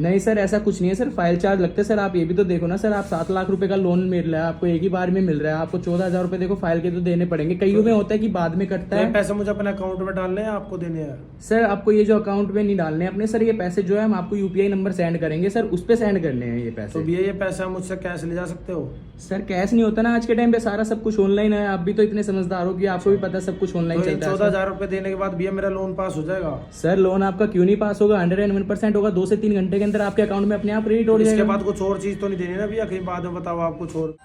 नहीं सर, ऐसा कुछ नहीं है सर, फाइल चार्ज लगते हैं सर। आप ये भी तो देखो ना सर, आप 7 लाख रुपए का लोन मिल रहा है आपको, एक ही बार में मिल रहा है आपको। 14,000 रुपए देखो फाइल के तो देने पड़ेंगे, कईयों में होता है कि बाद में कटता है। पैसे मुझे अपने अकाउंट में डालने हैं, आपको देने हैं? सर आपको ये जो अकाउंट में नहीं डालने अपने सर, ये पैसे जो है हम आपको यूपीआई नंबर सेंड करेंगे सर, उस पे सेंड करने हैं ये पैसे। तो भैया ये पैसा मुझसे कैश ले जा सकते हो? सर कैश नहीं होता ना आज के टाइम पे, सारा सब कुछ ऑनलाइन है। आप भी तो इतने समझदार हो कि आपको भी पता है सब कुछ ऑनलाइन चलता है। 14,000 रुपए देने के बाद भैया मेरा लोन पास हो जाएगा? सर लोन आपका क्यों नहीं पास होगा, 101% होगा। 2 से 3 घंटे के अंदर आपके अकाउंट में अपने आप क्रेडिट हो इसके जाएगा। बाद कुछ और चीज तो नहीं देनी ना भैया, कहीं बाद में बताओ आप कुछ और।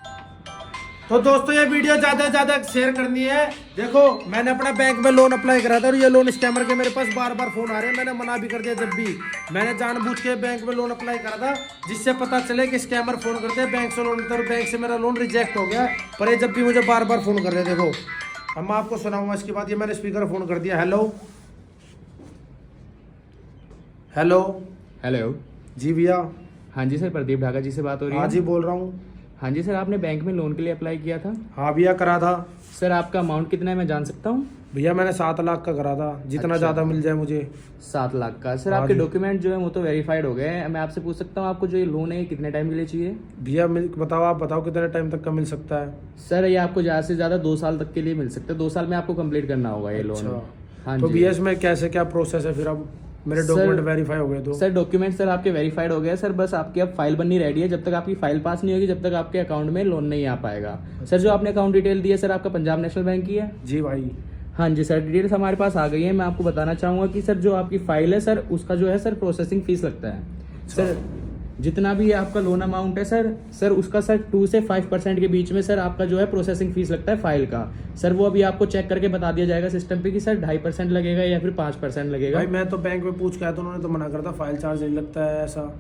तो दोस्तों ये वीडियो ज्यादा से ज्यादा शेयर करनी है। देखो मैंने अपना बैंक में लोन अप्लाई करा था और ये लोन स्कैमर के मेरे पास बार बार फोन आ रहे हैं। मैंने मना भी कर दिया, जब भी मैंने जानबूझ के बैंक में लोन अप्लाई करा था जिससे पता चले कि स्कैमर फोन करते हैं बैंक से लोन लेते हैं, और बैंक से मेरा लोन रिजेक्ट हो गया। पर ये जब भी मुझे बार बार फोन कर रहे हैं। देखो अब मैं आपको सुनाऊंगा इसके बाद। ये मैंने स्पीकर फोन कर दिया। हेलो हेलो हेलो जी भैया। हाँ जी सर, प्रदीप ढाका जी से बात हो रही है? हाँ जी बोल रहा हूँ। हाँ जी सर, आपने बैंक में लोन के लिए अप्लाई किया था? हाँ भैया करा था। सर आपका अमाउंट कितना है, मैं जान सकता हूँ? भैया मैंने 7 लाख का करा था, जितना अच्छा। ज्यादा मिल जाए मुझे। 7 लाख का? सर हाँ आपके जी। डॉक्यूमेंट जो है वो तो वेरीफाइड हो गए हैं। मैं आपसे पूछ सकता हूँ आपको जो ये लोन है ये कितने टाइम के लिए चाहिए? भैया बताओ, आप बताओ कितने टाइम तक का मिल सकता है? सर ये आपको ज़्यादा से ज़्यादा 2 साल तक के लिए मिल सकता है। 2 साल में आपको कंप्लीट करना होगा ये लोन। अच्छा। हाँ तो जी। भैया इसमें कैसे क्या प्रोसेस है फिर? अब मेरे सर- डॉक्यूमेंट वेरीफाई हो गए तो? सर डॉक्यूमेंट सर आपके वेरीफाइड हो गए सर, बस आपकी अब फाइल बननी रेडी है। जब तक आपकी फाइल पास नहीं होगी जब तक आपके अकाउंट में लोन नहीं आ पाएगा। सर जो आपने अकाउंट डिटेल दी है सर आपका पंजाब नेशनल बैंक की है? जी भाई। हाँ जी सर, डिटेल्स हमारे पास आ गई है। मैं आपको बताना चाहूँगा कि सर जो आपकी फाइल है सर उसका जो है सर प्रोसेसिंग फीस लगता है। सर जितना भी आपका लोन अमाउंट है सर उसका सर 2 से 5% के बीच में सर आपका जो है प्रोसेसिंग फीस लगता है फाइल का। सर वो अभी आपको चेक करके बता दिया जाएगा सिस्टम पे कि सर 2.5% लगेगा या फिर 5% लगेगा। भाई मैं तो बैंक में पूछ के आया था, उन्होंने तो मना कर था, फाइल चार्ज नहीं लगता है ऐसा।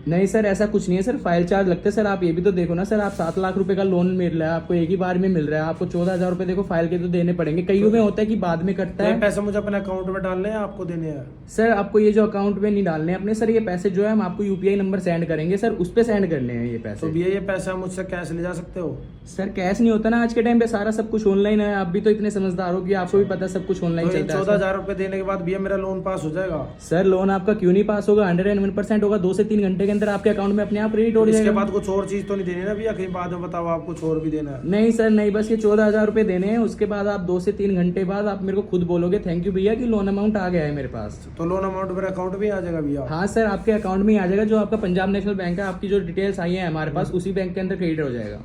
नहीं सर, ऐसा कुछ नहीं है सर, फाइल चार्ज लगते हैं सर। आप ये भी तो देखो ना सर, आप 7 लाख रुपए का लोन मिल रहा है आपको, एक ही बार में मिल रहा है आपको। 14,000 रुपए देखो फाइल के तो देने पड़ेंगे, कईयों में होता है कि बाद में कटता है। पैसे मुझे अपने अकाउंट में डालने हैं, आपको देने हैं? सर आपको ये जो अकाउंट में नहीं डालने हैं अपने सर, ये पैसे जो है हम आपको यूपीआई नंबर सेंड करेंगे सर, उस पे सेंड करने हैं ये तो पैसे। भैया ये पैसा मुझसे कैश ले जा सकते हो? सर कैश नहीं होता ना आज के टाइम पे, सारा सब कुछ ऑनलाइन है। आप भी तो इतने समझदार हो कि आपको भी पता है सब कुछ ऑनलाइन तो चलता है। 14,000 रुपए देने के बाद भैया मेरा लोन पास हो जाएगा? सर लोन आपका क्यों नहीं पास होगा, 101% होगा। 2 से 3 घंटे के अंदर आपके अकाउंट में अपने आप क्रेडिट हो इसके जाएगा। बाद कुछ और चीज तो नहीं देनी ना भैया, कहीं बाद में बताओ आप कुछ और भी देना है? नहीं सर नहीं, बस ये 14,000 रुपए देने हैं। उसके बाद आप 2 से 3 घंटे बाद आप मेरे को खुद बोलोगे थैंक यू भैया कि लोन अमाउंट आ गया है मेरे पास। तो लोन अमाउंट मेरे अकाउंट में आ जाएगा भैया? हाँ सर, आपके अकाउंट में ही आ जाएगा। जो आपका पंजाब नेशनल बैंक है, आपकी जो डिटेल्स आई है हमारे पास, उसी बैंक के अंदर क्रेडिट हो जाएगा।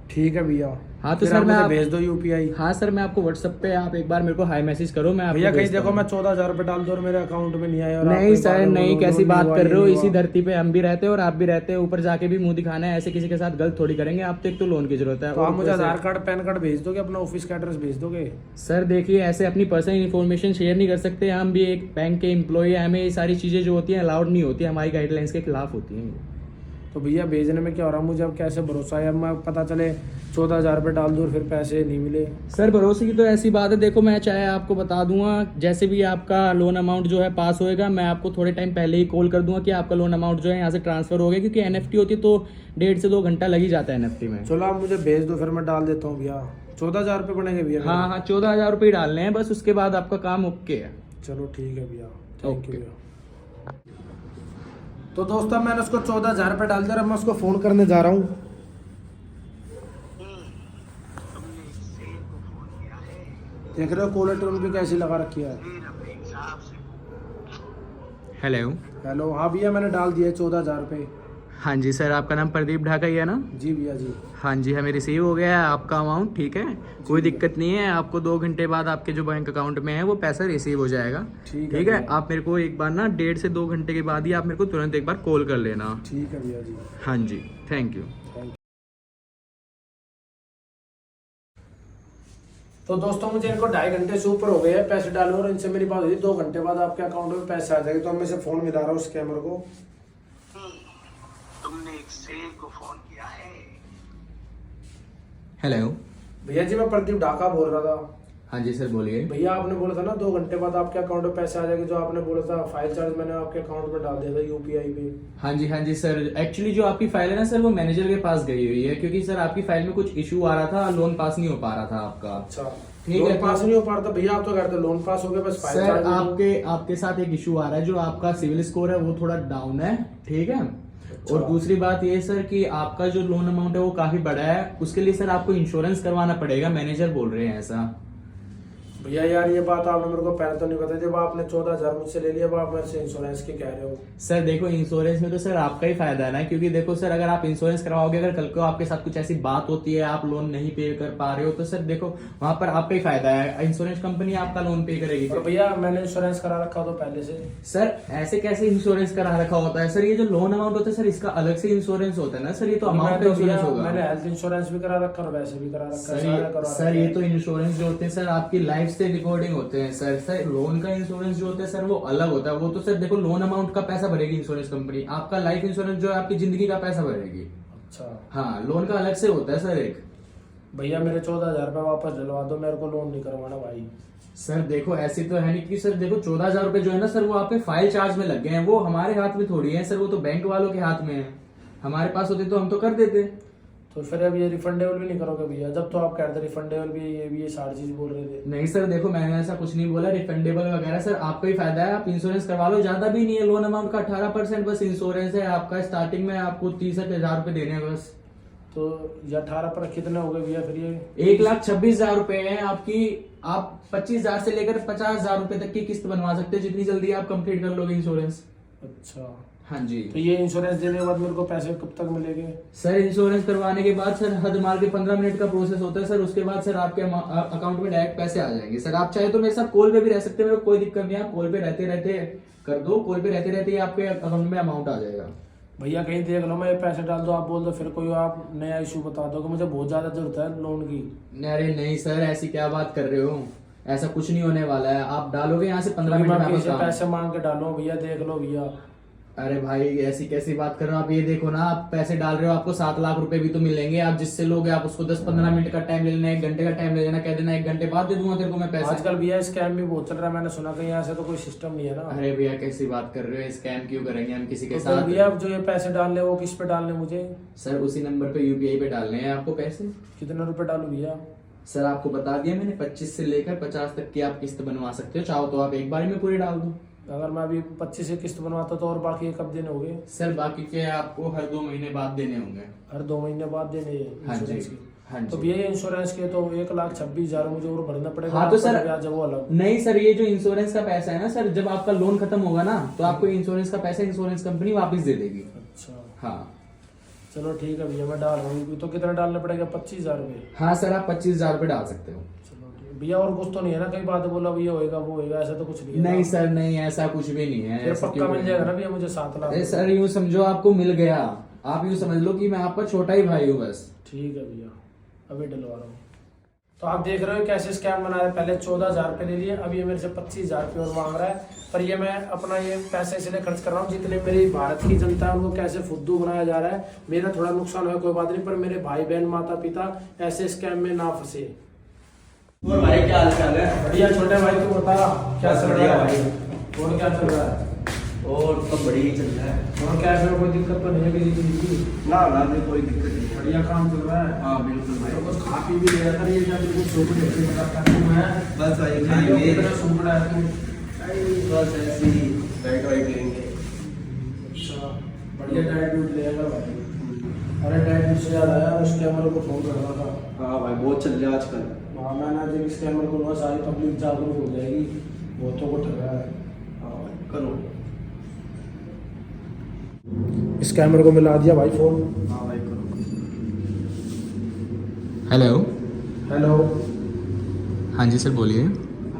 ठीक है भैया। हाँ तो फिर सर आप मैं मुझे भेज दो यूपीआई। हाँ सर मैं आपको व्हाट्सएप पे आप एक बार मेरे को हाई मैसेज करो, मैं आपको भैया कहीं भेजता देखो हूँ। मैं 14,000 रुपए डाल दूं और मेरे अकाउंट में नहीं आया और नहीं आप सर नहीं, कैसी बात कर रहे हो? इसी दर धरती पे हम भी रहते हैं और आप भी रहते हैं। ऊपर जाके भी मुंह दिखाना है, ऐसे किसी के साथ गलत थोड़ी करेंगे। आप तो एक तो लोन की जरूरत है। तो आप और मुझे ऊपर से- आधार कार्ड पैन कार्ड भेज दोगे, अपना ऑफिस का एड्रेस भेज दोगे? सर देखिए ऐसे अपनी पर्सनल इन्फॉर्मेशन शेयर नहीं कर सकते। हम भी एक बैंक के एम्प्लॉय है, हमें ये सारी चीजें जो होती हैं अलाउड नहीं होती, हमारी गाइडलाइंस के खिलाफ होती हैं। तो भैया भेजने में क्या हो रहा है? मुझे अब कैसे भरोसा है? अब मैं पता चले 14,000 रुपए डाल दूं और फिर पैसे नहीं मिले। सर भरोसे की तो ऐसी बात है, देखो मैं चाहे आपको बता दूंगा, जैसे भी आपका लोन अमाउंट जो है पास होएगा, मैं आपको थोड़े टाइम पहले ही कॉल कर दूंगा कि आपका लोन अमाउंट जो है यहाँ से ट्रांसफर हो गया। क्योंकि एनएफटी होती है तो 1.5 से 2 घंटा लग ही जाता है एनएफटी में। चलो आप मुझे भेज दो, फिर मैं डाल देता हूँ भैया। 14,000 रुपए बनेंगे भैया? हाँ हाँ 14,000 रुपये डालने हैं बस, उसके बाद आपका काम ओके है। चलो ठीक है भैया, थैंक यू ओके। भैया। तो दोस्तों मैंने उसको 14,000 रुपए डाल दिया, अब मैं उसको फोन करने जा रहा हूँ। देख रहे हो कॉलर ट्यून भी कैसी लगा रखी है? हेलो। हेलो। हाँ भैया मैंने डाल दिया 14,000 रुपए। हाँ जी सर, आपका नाम प्रदीप ढाका ही है ना? जी भैया जी। हाँ जी, हमें रिसीव हो गया है आपका अमाउंट। ठीक है, कोई दिक्कत नहीं है। आपको 2 घंटे बाद आपके जो बैंक अकाउंट में है वो पैसा रिसीव हो जाएगा। ठीक ठीक है, आप मेरे को एक बार ना 1.5 से 2 घंटे के बाद ही आप मेरे को तुरंत एक बार कॉल कर लेना। ठीक है भैया जी। हाँ जी, थैंक यू। तो दोस्तों मुझे इनको 2.5 घंटे से ऊपर हो गए हैं पैसे डाले और इनसे मेरी बात हुई 2 घंटे बाद आपके अकाउंट में पैसे आ जाएंगे। तो अब मैं से फोन मिला रहा हूँ स्कैमर को। तुमने एक सेल को फोन किया है? हेलो। भैया जी मैं प्रदीप ढाका बोल रहा था। हाँ जी सर बोलिए। भैया आपने बोला था ना 2 घंटे बाद आपके अकाउंट में पैसे आ जाएंगे, जो आपने बोला था फाइल चार्ज मैंने आपके अकाउंट में डाल दिया था यूपीआई पे। हाँ जी सर, एक्चुअली जो आपकी फाइल है ना सर वो मैनेजर के पास गई हुई है, क्योंकि सर आपकी फाइल में कुछ इशू आ रहा था, लोन पास नहीं हो पा रहा था आपका। अच्छा। ठीक लोन है। पास नहीं हो पा रहा था भैया, आप तो कहते लोन पास हो गया बस फाइल सर चार्ज दे दो। आपके साथ एक इशू आ रहा है, जो आपका सिविल स्कोर है वो थोड़ा डाउन है, ठीक है। अच्छा। और दूसरी बात ये सर कि आपका जो लोन अमाउंट है वो काफी बड़ा है, उसके लिए सर आपको इंश्योरेंस करवाना पड़ेगा, मैनेजर बोल रहे हैं ऐसा। भैया यार ये बात आपने मेरे को पहले तो नहीं बताई, जब आपने 14,000 मुझसे ले लिया, अब आप मेरे से इंश्योरेंस की कह रहे हो। सर देखो इंश्योरेंस में तो सर आपका ही फायदा है ना, क्योंकि देखो सर अगर आप इंश्योरेंस करवाओगे, अगर कल को आपके साथ कुछ ऐसी बात होती है, आप लोन नहीं पे कर पा रहे हो, तो सर देखो वहां पर आपका ही फायदा है, इंश्योरेंस कंपनी आपका लोन पे करेगी। पर भैया मैंने इंश्योरेंस करा रखा तो पहले से। सर ऐसे कैसे इंश्योरेंस करा रखा होता है सर, ये जो लोन अमाउंट होता है सर इसका अलग से इंश्योरेंस होता है ना सर, ये तो अमाउंट का इंश्योरेंस होगा। मैंने हेल्थ इंश्योरेंस भी करा रखा और वैसे भी करा रखा है, सारा सर करवा सर रखा ये है। तो इंश्योरेंस जो होते हैं सर आपकी लाइफ से रिकॉर्डिंग होते हैं सर। सर लोन का इंश्योरेंस जो होता है सर वो अलग होता है, वो तो सर देखो लोन अमाउंट का पैसा भरेगी इंश्योरेंस कंपनी, आपका लाइफ इंश्योरेंस जो है आपकी जिंदगी का पैसा भरेगी। अच्छा हाँ लोन का अलग से होता है सर एक। भैया मेरे 14,000 रुपये वापस दिलवा दो, मेरे को लोन नहीं करवाना भाई। सर देखो ऐसी तो है नहीं कि सर देखो 14,000 रुपए जो है ना सर वो आपके फाइल चार्ज में लग गए हैं, वो हमारे हाथ में थोड़ी है सर, वो तो बैंक वालों के हाथ में है, हमारे पास होते तो हम तो कर देते। तो फिर अब ये रिफंडेबल भी नहीं करोगे भैया? जब तो आप कह रहे थे रिफंडेबल भी, ये भी, ये सारी चीज बोल रहे थे। नहीं सर देखो मैंने ऐसा कुछ नहीं बोला रिफंडेबल वगैरह, सर आपका ही फायदा है, आप इंश्योरेंस करवा लो, ज्यादा भी नहीं है, लोन अमाउंट का 18% बस इंश्योरेंस है आपका, स्टार्टिंग में आपको 30,000 रुपए देने हैं बस। तो ये 18 पर कितने हो गए भैया फिर ये? 1,26,000 रुपए है आपकी, आप 25,000 से लेकर 50,000 रुपए तक की किस्त बनवा सकते हो, जितनी जल्दी आप कंप्लीट कर लोगे इंश्योरेंस। अच्छा हाँ जी। तो ये इंश्योरेंस देने के बाद मेरे को पैसे कब तक मिलेंगे? सर इंश्योरेंस करवाने के बाद सर हद मार के 15 मिनट का प्रोसेस होता है सर, उसके बाद सर आपके अकाउंट में डायरेक्ट पैसे आ जाएंगे। सर आप चाहे तो मेरे साथ कॉल पे भी रह सकते हैं, मेरे को कोई दिक्कत नहीं है, आप कॉल पे रहते रहते कर दो, कॉल पे रहते रहते ही आपके अकाउंट में अमाउंट आ जाएगा। भैया कहीं देख लो, मैं पैसे डाल दो, आप बोल दो फिर कोई आप नया इशू बता दो कि मुझे बहुत ज्यादा जरूरत है लोन की। अरे नहीं सर ऐसी क्या बात कर रहे हो, ऐसा कुछ नहीं होने वाला है, आप डालोगे यहाँ से 15 मिनट में आपका काम। पैसे मांग के डालो भैया, देख लो भैया। अरे भाई ऐसी कैसी बात कर रहे हो आप, ये देखो ना आप पैसे डाल रहे हो, आपको 7 लाख रुपए भी तो मिलेंगे, आप जिससे लोगे आप उसको 10-15 मिनट का टाइम ले लेना, 1 घंटे का टाइम ले लेना, कह देना 1 घंटे बाद दे दूंगा तेरे को मैं पैसे। आजकल भैया स्कैम भी बहुत चल रहा है, मैंने सुना कहीं ऐसे तो कोई सिस्टम नहीं है ना। अरे भैया कैसी बात कर रहे हो, स्कैम क्यों करेंगे हम किसी के तो साथ। भैया अब जो ये पैसे डालने वो किस पे डालने मुझे? सर उसी नंबर पे यूपीआई पे डालने हैं आपको पैसे। कितने रुपए डालू भैया? सर आपको बता दिया मैंने, 25 से लेकर 50 तक की आप किस्त बनवा सकते हो, चाहो तो आप एक बार में पूरी डाल दो। अगर मैं अभी 25 से किस्त बनवाता तो और बाकी ये कब देने होंगे? सर बाकी के आपको हर 2 महीने बाद देने होंगे। हर 2 महीने बाद देने हाँ जी, इंश्योरेंस की? हाँ तो जी। भैया इंश्योरेंस के तो 1,26,000 मुझे और भरना पड़ेगा। हाँ तो आपका सर ब्याज है वो अलग। नहीं सर ये जो इंश्योरेंस का पैसा है ना सर, जब आपका लोन खत्म होगा ना तो आपको इंश्योरेंस का पैसा इंश्योरेंस कंपनी वापस दे देगी। अच्छा हाँ चलो ठीक है भैया, मैं डाल रहा हूँ। तो कितना डालना पड़ेगा? 25,000 रुपये? हाँ सर आप 25,000 रुपए डाल सकते हो। चलो ठीक भैया, और कुछ तो नहीं है ना? कई बात बोला भैया होएगा वो होएगा, ऐसा तो कुछ नहीं है ना? नहीं सर नहीं ऐसा कुछ भी नहीं है। फिर ऐसा पक्का क्यों मिल करेंगे? जाएगा ना भैया मुझे 7 लाख? अरे सर यूँ समझो आपको मिल गया, आप यूँ समझ लो कि मैं आपका छोटा ही भाई हूँ बस। ठीक है भैया, अभी डलवा रहा हूँ। तो आप देख रहे हो कैसे स्कैम बना रहे हैं। पहले 14,000 रुपये ले लिए, अब ये मेरे से 25,000 रुपये और मांग रहा है। पर ये मैं अपना ये पैसे इसलिए खर्च कर रहा हूँ, जितने मेरी भारत की जनता है उनको कैसे फुद्दू बनाया जा रहा है। मेरा थोड़ा नुकसान है कोई बात नहीं, पर मेरे भाई बहन माता पिता ऐसे स्कैम में ना फंसे। और भाई क्या हाल चाल है? बढ़िया छोटे भाई, तू बता क्या चल रहा है? भाई और क्या चल रहा है? और सब बढ़िया ही चल रहा है। और क्या इसमें कोई दिक्कत तो नहीं है किसी चीज की? ना ना नहीं कोई दिक्कत नहीं। बढ़िया काम चल रहा है। हाँ बिल्कुल भाई। तो कुछ खा पी भी लिया कर, ये क्या बिल्कुल सूप देखते बताता हूँ मैं। बस भाई खाइए, खाएंगे, कितना सूप रहा है तू? बस ऐसे ही डाइट वाइट लेंगे। अच्छा बढ़िया डाइट डूट लेगा भाई। अरे डाइट डूट से याद आया, उस स्कैमर को फोन कर रहा था। हाँ भाई बहुत चल रहा है आजकल। हाँ मैंने जब स्कैमर को हुआ सारी पब्लिक जागरूक हो जाएगी, बहुतों को ठगा है। हाँ भाई करो। स्कैमर को मिला दिया भाई फोन। हाँ भाई करो। Hello hello. हाँ जी सर बोलिए।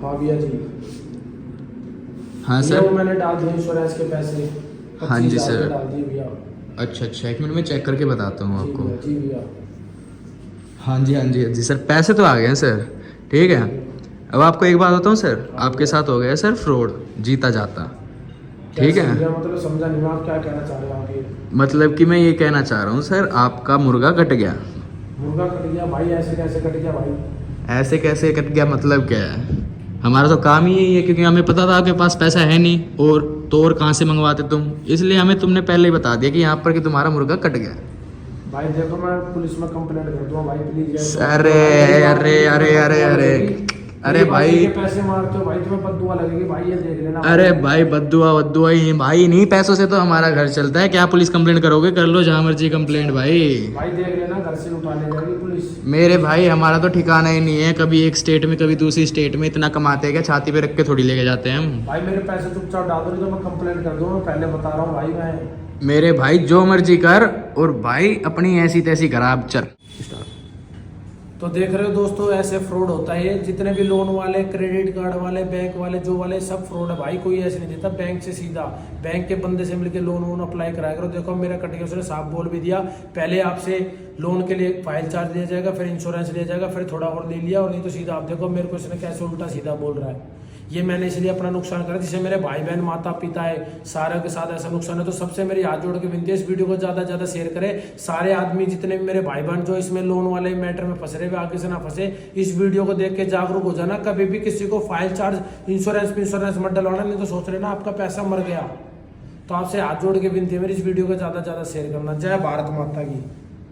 हाँ भैया जी। हाँ ये सर। वो मैंने डाल दिए इंश्योरेंस के पैसे। हाँ जी 25,000 सर। डाल दिए भैया। अच्छा अच्छा 1 मिनट में चेक करके बताता हूँ जी आपको। भैया, जी भैया। हाँ जी हाँ जी हाँ जी सर पैसे तो आ गए हैं सर, ठीक है। अब आपको एक बात बताऊँ सर, आपके साथ हो गया सर फ्रॉड, जीता जाता, ठीक कैसे है। भैया? मतलब समझा नहीं मैं, आप क्या कहना चाह रहे हो आगे? मतलब कि मैं ये कहना चाह रहा हूँ सर, आपका मुर्गा कट गया। मुर्गा कट गया भाई? ऐसे कैसे कट गया भाई? ऐसे कैसे कट गया मतलब क्या है, हमारा तो काम ही यही है, क्योंकि हमें पता था आपके पास पैसा है नहीं और तो और कहाँ से मंगवाते तुम, इसलिए हमें तुमने पहले ही बता दिया कि यहाँ पर कि तुम्हारा मुर्गा कट गया। भाई देखो मैं पुलिस में कंप्लेंट कर दूंगा भाई, प्लीज। अरे अरे अरे अरे अरे अरे भाई ये पैसे मारते हो भाई, तुम्हें बद्दुआ लगेगी भाई, ये देख लेना। अरे भाई बद्दुआ ही भाई, नहीं पैसों से तो हमारा घर चलता है। क्या पुलिस कंप्लेंट करोगे? कर लो जहाँ मर्जी कंप्लेंट भाई। भाई देख लेना, घर से उठा ले जाएगी पुलिस। मेरे भाई हमारा तो ठिकाना ही नहीं है, कभी एक स्टेट में कभी दूसरी स्टेट में। इतना कमाते हैं क्या? छाती पे रख के थोड़ी लेके जाते हैं हम। भाई मेरे पैसे चुपचाप डाल दो, नहीं तो मैं कंप्लेंट कर दूंगा, पहले बता रहा हूँ भाई मैं। मेरे भाई जो मर्जी कर, और भाई अपनी ऐसी तैसी खराब चल। तो देख रहे हो दोस्तों, ऐसे फ्रॉड होता है। जितने भी लोन वाले, क्रेडिट कार्ड वाले, बैंक वाले, जो वाले, सब फ्रॉड है भाई। कोई ऐसे नहीं देता बैंक से सीधा, बैंक के बंदे से मिलके लोन वोन अप्लाई कराया करो। देखो मेरा कट गया, उसने साफ बोल भी दिया, पहले आपसे लोन के लिए फाइल चार्ज लिया जाएगा, फिर इंश्योरेंस लिया जाएगा, फिर थोड़ा और ले लिया, और नहीं तो सीधा। आप देखो मेरे को इसने कैसे उल्टा सीधा बोल रहा है। ये मैंने इसलिए अपना नुकसान करा, जिससे मेरे भाई बहन, माता पिता है, सारे के साथ ऐसा नुकसान है। तो सबसे मेरी हाथ जोड़ के विनती है, इस वीडियो को ज़्यादा से ज़्यादा शेयर करें। सारे आदमी, जितने भी मेरे भाई बहन जो इसमें लोन वाले मैटर में फंस रहे, वे आगे से ना फंसे। इस वीडियो को देख के जागरूक हो जाना। कभी भी किसी को फाइल चार्ज, इंश्योरेंस मत डलवाना, नहीं तो सोच रहे ना आपका पैसा मर गया। तो आपसे हाथ जोड़ के विनती है मेरी, इस वीडियो को ज़्यादा से ज़्यादा शेयर करना। जय भारत माता की।